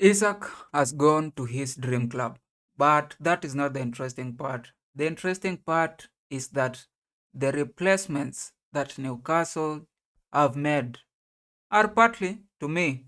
Isak has gone to his dream club, but that is not the interesting part. The interesting part is that the replacements that Newcastle have made are partly to me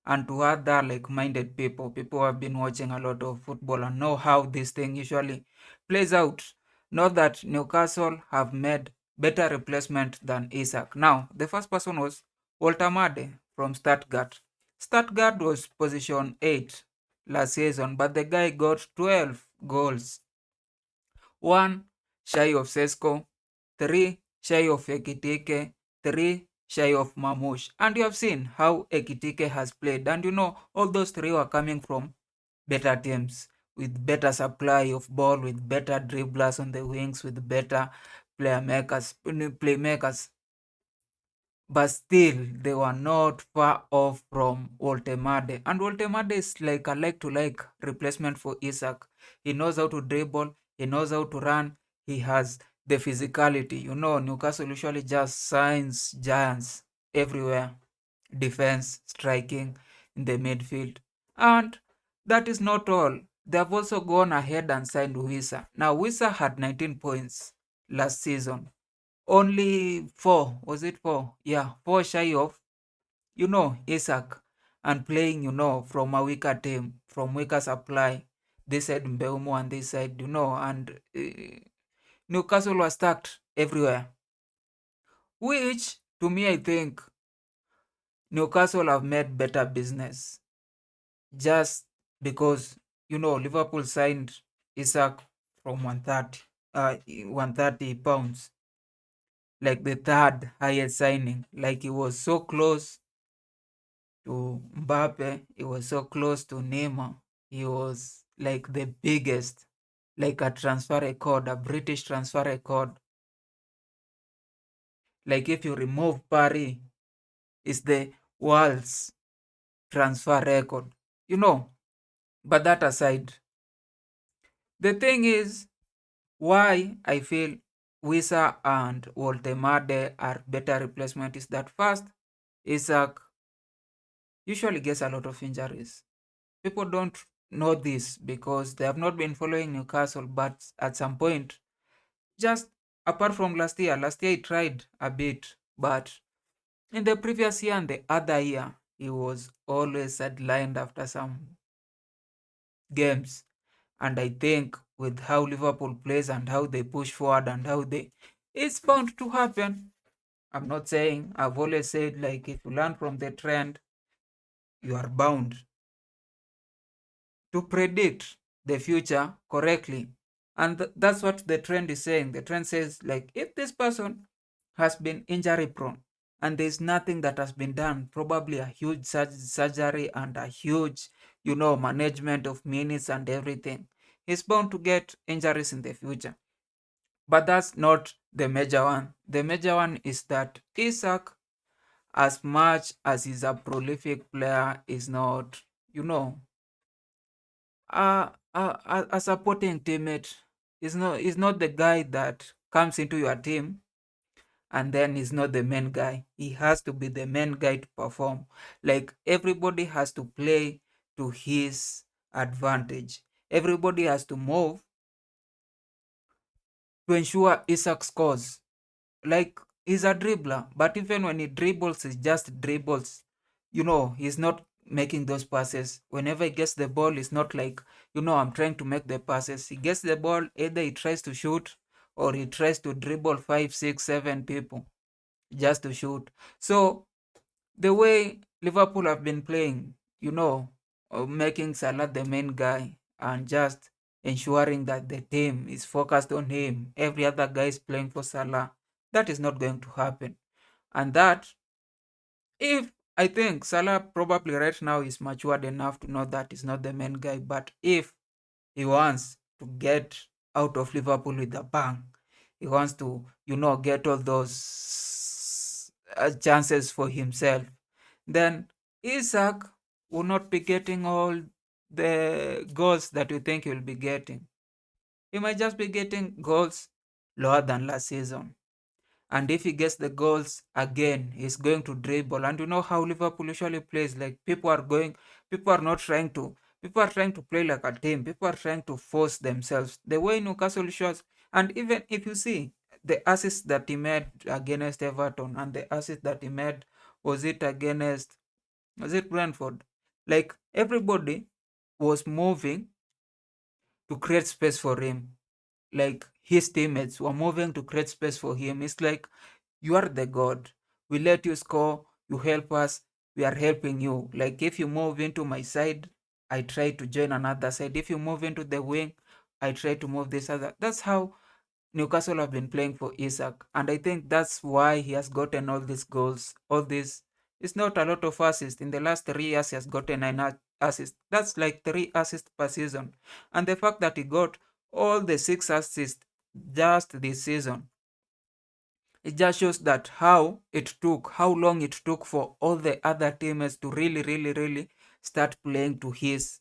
and to other like-minded people who have been watching a lot of football and know how this thing usually plays out. Not that Newcastle have made better replacement than Isak. Now, the first person was Walter Made from Stuttgart. Stuttgart was position 8 last season, but the guy got 12 goals, one shy of Sesko, three shy of Ekitike, three shy of Mamush. And you have seen how Ekitike has played. And you know, all those three were coming from better teams with better supply of ball, with better dribblers on the wings, with better playmakers. But still, they were not far off from Woltemade. And Woltemade is like a like-to-like replacement for Isak. He knows how to dribble, he knows how to run, he has the physicality. You know, Newcastle usually just signs giants everywhere. Defense, striking, in the midfield. And that is not all. They have also gone ahead and signed Wisa. Now, Wisa had 19 points last season, only four, was it four? Yeah, four shy of, Isak, and playing, from a weaker team, from weaker supply. This side Mbeumo and this side, and Newcastle was stacked everywhere. Which, to me, I think Newcastle have made better business just because, Liverpool signed Isak from 130 pounds, like the third highest signing. Like he was so close to Mbappe, he was so close to Neymar. He was like the biggest, like a transfer record, a British transfer record. Like if you remove Paris, it's the world's transfer record, you know. But that aside, the thing is why I feel Wisa and Woltemade are better replacement is that first, Isak usually gets a lot of injuries. People don't know this because they have not been following Newcastle, but at some point, just apart from last year he tried a bit, but in the previous year and the other year, he was always sidelined after some games. And I think with how Liverpool plays and how they push forward and it's bound to happen. I'm not saying, I've always said, like, if you learn from the trend, you are bound to predict the future correctly. And that's what the trend is saying. The trend says, like, if this person has been injury prone and there's nothing that has been done, probably a huge surgery and a huge, management of minutes and everything, he's bound to get injuries in the future. But that's not the major one. The major one is that Isak, as much as he's a prolific player, is not, a supporting teammate. Is not the guy that comes into your team and then he's not the main guy. He has to be the main guy to perform. Like everybody has to play to his advantage. Everybody has to move to ensure Isak scores. Like he's a dribbler, but even when he dribbles, he just dribbles. He's not making those passes. Whenever he gets the ball, it's not like, I'm trying to make the passes. He gets the ball, either he tries to shoot or he tries to dribble five, six, seven people just to shoot. So the way Liverpool have been playing, making Salah the main guy and just ensuring that the team is focused on him, every other guy is playing for Salah, that is not going to happen. And that, if I think Salah probably right now is matured enough to know that he's not the main guy, but if he wants to get out of Liverpool with a bang, he wants to, get all those chances for himself, then Isak will not be getting all the goals that you think he will be getting. He might just be getting goals lower than last season. And if he gets the goals again, he's going to dribble. And you know how Liverpool usually plays. Like people are not trying to, people are trying to play like a team. People are trying to force themselves. The way Newcastle shows, and even if you see the assist that he made against Everton and the assist that he made, was it against, was it Brentford? Like everybody was moving to create space for him. Like his teammates were moving to create space for him. It's like, you are the God. We let you score. You help us. We are helping you. Like if you move into my side, I try to join another side. If you move into the wing, I try to move this other. That's how Newcastle have been playing for Isak. And I think that's why he has gotten all these goals. All this. It's not a lot of assists. In the last 3 years, he has gotten 9 assists. That's like 3 assists per season. And the fact that he got all the 6 assists just this season, it just shows that how long it took for all the other teammates to really start playing to his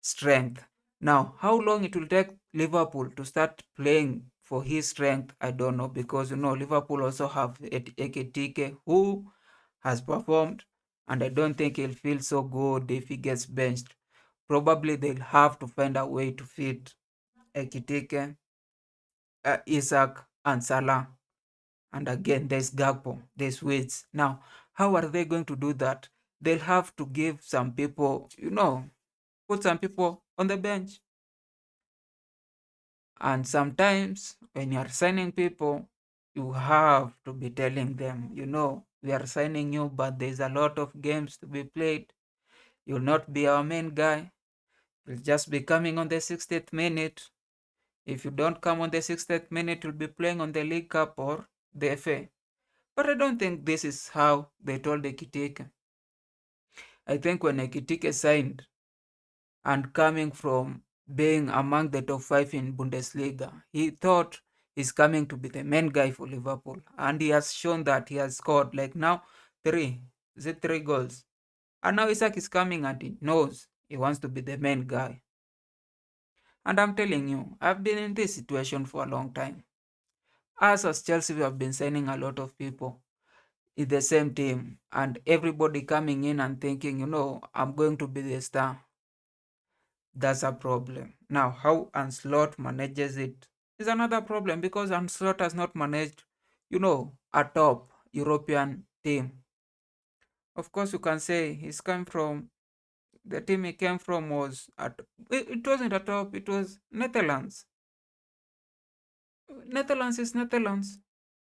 strength. Now, how long it will take Liverpool to start playing for his strength, I don't know, because you know Liverpool also have Ekitike who has performed, and I don't think he'll feel so good if he gets benched. Probably they'll have to find a way to fit Ekitike, Isak, and Salah. And again, there's Gakpo, there's Wades. Now, how are they going to do that? They'll have to give some people, put some people on the bench. And sometimes when you are signing people, you have to be telling them, we are signing you, but there's a lot of games to be played. You'll not be our main guy. You'll just be coming on the 60th minute. If you don't come on the 60th minute, you'll be playing on the League Cup or the FA. But I don't think this is how they told Ekitike. I think when Ekitike signed and coming from being among the top 5 in Bundesliga, he thought he's coming to be the main guy for Liverpool. And he has shown that he has scored like now three, is it 3 goals? And now Isak is coming and he knows he wants to be the main guy. And I'm telling you, I've been in this situation for a long time. Us as Chelsea, we have been signing a lot of people in the same team, and everybody coming in and thinking, I'm going to be the star. That's a problem. Now, how Anslot manages it is another problem, because Anslot has not managed, a top European team. Of course, you can say he's come from, the team he came from was it wasn't a top, it was Netherlands. Netherlands is Netherlands.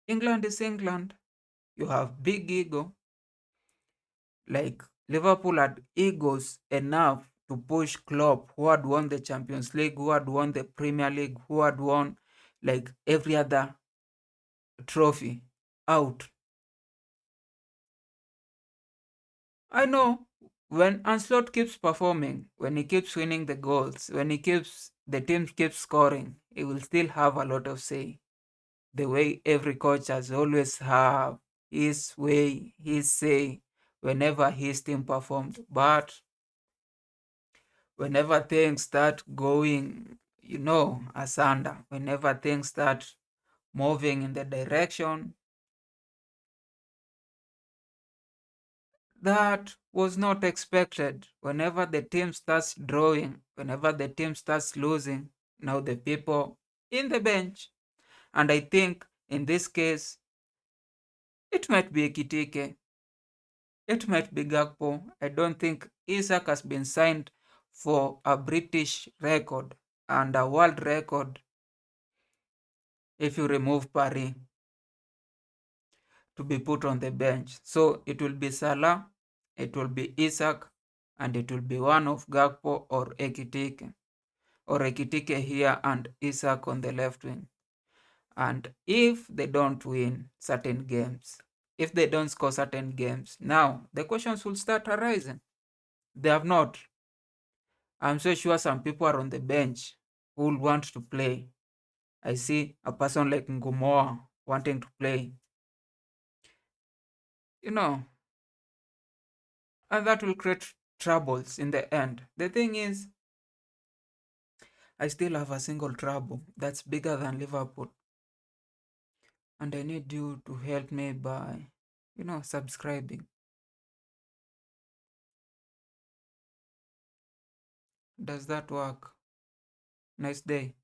England is England. You have big ego. Like Liverpool had egos enough to push Klopp, who had won the Champions League, who had won the Premier League, who had won like every other trophy out. I know when Anslot keeps performing, when he keeps winning the goals, when the team keeps scoring, he will still have a lot of say. The way every coach has always have his way, his say whenever his team performed. But whenever things start going, asunder, whenever things start moving in the direction that was not expected, whenever the team starts drawing, whenever the team starts losing, now the people in the bench, and I think in this case, it might be Ekitike, it might be Gakpo. I don't think Isak has been signed for a British record and a world record if you remove Paris to be put on the bench. So it will be Salah, it will be Isak, and it will be one of Gakpo or Ekitike. Or Ekitike here and Isak on the left wing. And if they don't win certain games, if they don't score certain games, now the questions will start arising. They have not. I'm so sure some people are on the bench who will want to play. I see a person like Ngumoa wanting to play. You know, and that will create troubles in the end. The thing is, I still have a single trouble that's bigger than Liverpool. and I need you to help me by, subscribing. Does that work? Nice day.